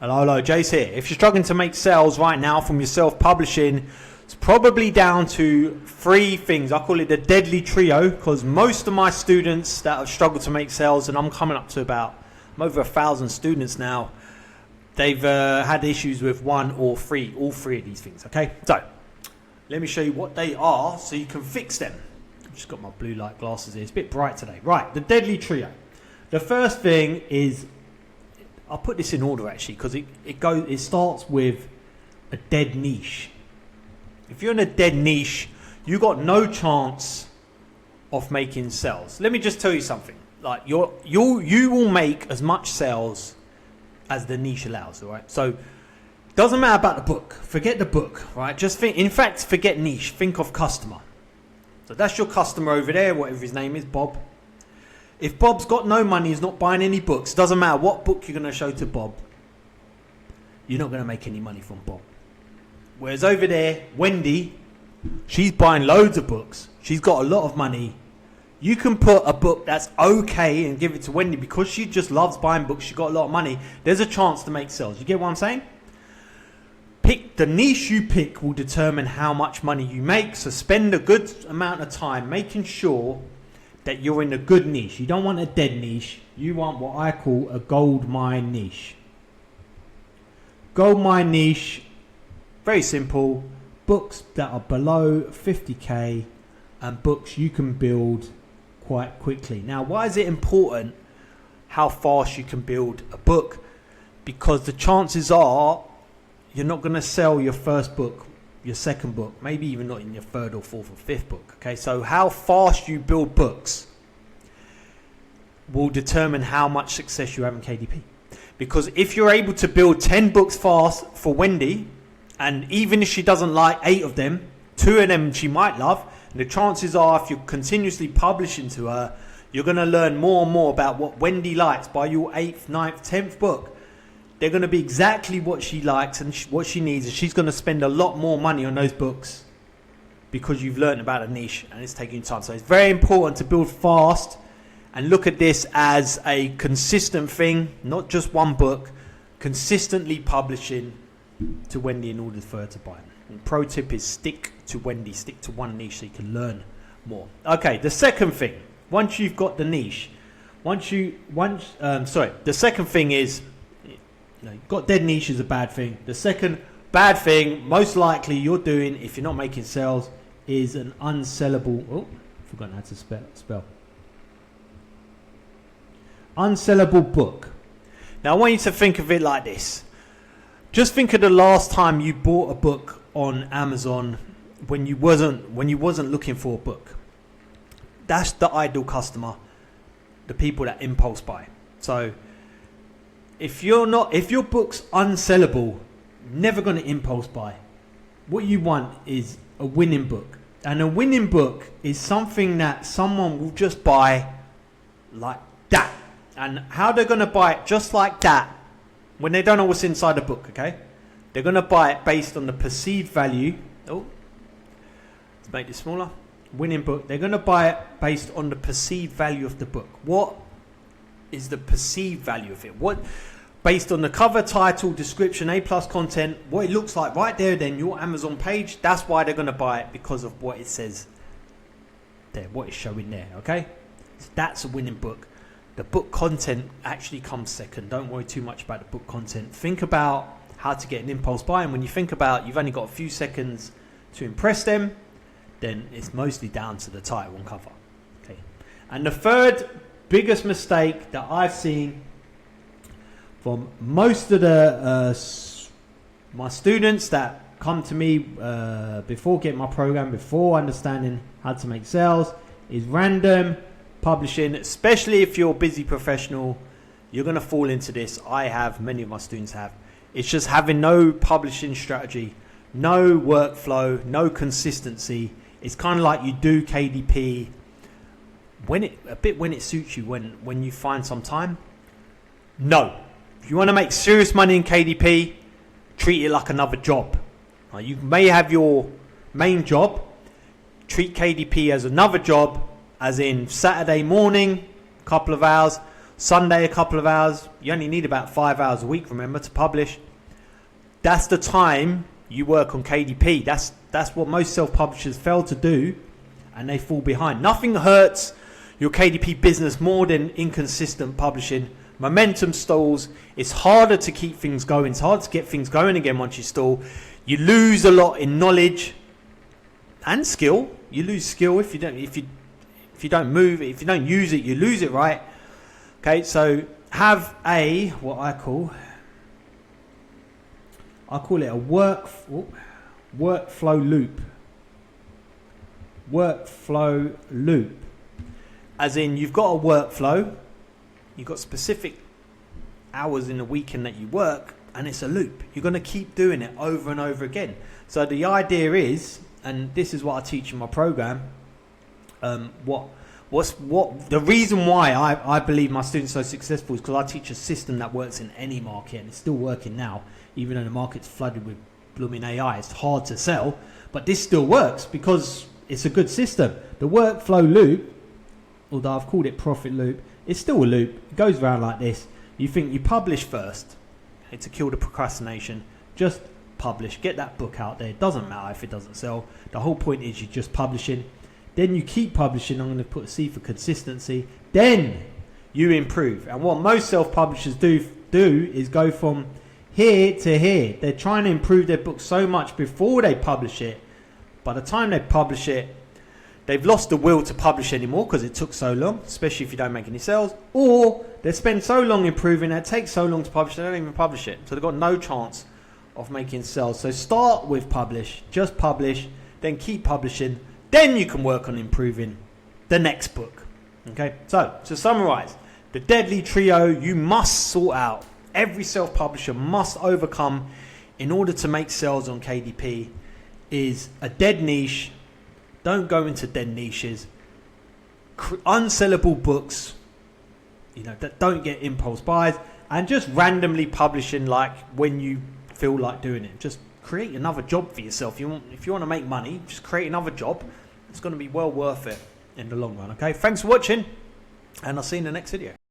Hello, Jase here. If you're struggling to make sales right now from your self-publishing, it's probably down to three things. I call it the deadly trio because most of my students that have struggled to make sales, and I'm coming up to I'm over 1,000 students now, they've had issues with all three of these things, okay? So, let me show you what they are so you can fix them. I've just got my blue light glasses here. It's a bit bright today. Right, the deadly trio. The first thing is, I'll put this in order actually because it starts with a dead niche. If you're in a dead niche, you got no chance of making sales. Let me just tell you something. Like you will make as much sales as the niche allows, all right? So doesn't matter about the book. Forget the book, right? Just think, in fact, forget niche. Think of customer. So that's your customer over there, whatever his name is, Bob. If Bob's got no money, he's not buying any books, doesn't matter what book you're going to show to Bob, you're not going to make any money from Bob. Whereas over there, Wendy, she's buying loads of books. She's got a lot of money. You can put a book that's okay and give it to Wendy because she just loves buying books. She's got a lot of money. There's a chance to make sales. You get what I'm saying? Pick the niche you pick will determine how much money you make. So spend a good amount of time making sure that you're in a good niche. You don't want a dead niche. You want what I call a gold mine niche. Gold mine niche, very simple. Books that are below 50k and books you can build quite quickly. Now, why is it important how fast you can build a book? Because the chances are you're not going to sell your first book, your second book, maybe even not in your third or fourth or fifth book. Okay, so how fast you build books will determine how much success you have in KDP. Because if you're able to build 10 books fast for Wendy, and even if she doesn't like 8 of them, 2 of them she might love, and the chances are if you're continuously publishing to her, you're going to learn more and more about what Wendy likes. By your 8th, 9th, 10th book, they're going to be exactly what she likes and what she needs, and she's going to spend a lot more money on those books because you've learned about a niche and it's taking time. So it's very important to build fast and look at this as a consistent thing, not just one book, consistently publishing to Wendy in order for her to buy them. And pro tip is stick to Wendy, stick to one niche so you can learn more. Okay, the second thing, once you've got the niche, the second thing is, got dead niche is a bad thing. The second bad thing, most likely you're doing if you're not making sales, is an unsellable. Oh, forgotten how to spell. Unsellable book. Now I want you to think of it like this. Just think of the last time you bought a book on Amazon when you wasn't looking for a book. That's the ideal customer, the people that impulse buy. So if your book's unsellable, never going to impulse buy. What you want is a winning book. And a winning book is something that someone will just buy like that. And how they're going to buy it just like that when they don't know what's inside the book, okay? They're going to buy it based on the perceived value. Oh, let's make this smaller. Winning book. They're going to buy it based on the perceived value of the book. What is the perceived value of it? Based on the cover, title, description, A+ content, what it looks like right there, then your Amazon page, that's why they're going to buy it, because of what it says there, what it's showing there, okay? So that's a winning book. The book content actually comes second. Don't worry too much about the book content. Think about how to get an impulse buy, and when you think about you've only got a few seconds to impress them, then it's mostly down to the title and cover, okay? And the third biggest mistake that I've seen from most of my students that come to me before getting my program, before understanding how to make sales, is random publishing. Especially if you're a busy professional, you're going to fall into this. I have, many of my students have. It's just having no publishing strategy, no workflow, no consistency. It's kind of like you do KDP when it suits you, when you find some time. No. If you want to make serious money in KDP, treat it like another job. You may have your main job. Treat KDP as another job, as in Saturday morning, couple of hours, Sunday a couple of hours. You only need about 5 hours a week, remember, to publish. That's the time you work on KDP. That's what most self-publishers fail to do, and they fall behind. Nothing hurts your KDP business more than inconsistent publishing. Momentum stalls. It's harder to keep things going. It's hard to get things going again once you stall. You lose a lot in knowledge and skill. You lose skill if you don't move it. If you don't use it, you lose it, right? Okay, so have a what I call it a workflow loop. Workflow loop. As in, you've got a workflow, you've got specific hours in the weekend that you work, and it's a loop. You're going to keep doing it over and over again. So the idea is, and this is what I teach in my program, the reason why I believe my students are so successful is because I teach a system that works in any market, and it's still working now, even though the market's flooded with blooming AI. It's hard to sell, but this still works because it's a good system. The workflow loop, although I've called it profit loop, it's still a loop. It goes around like this. You think you publish first, to kill the procrastination. Just publish, get that book out there. It doesn't matter if it doesn't sell. The whole point is you're just publishing. Then you keep publishing. I'm going to put a C for consistency. Then you improve. And what most self-publishers do is go from here to here. They're trying to improve their book so much before they publish it. By the time they publish it, they've lost the will to publish anymore because it took so long, especially if you don't make any sales. Or they spend so long improving it takes so long to publish, they don't even publish it. So they've got no chance of making sales. So start with publish, just publish, then keep publishing. Then you can work on improving the next book. Okay, so to summarize, the deadly trio you must sort out. Every self-publisher must overcome in order to make sales on KDP is a dead niche. Don't go into dead niches. Unsellable books, that don't get impulse buys, and just randomly publishing like when you feel like doing it. Just create another job for yourself. If you want to make money, just create another job. It's going to be well worth it in the long run. Okay, thanks for watching, and I'll see you in the next video.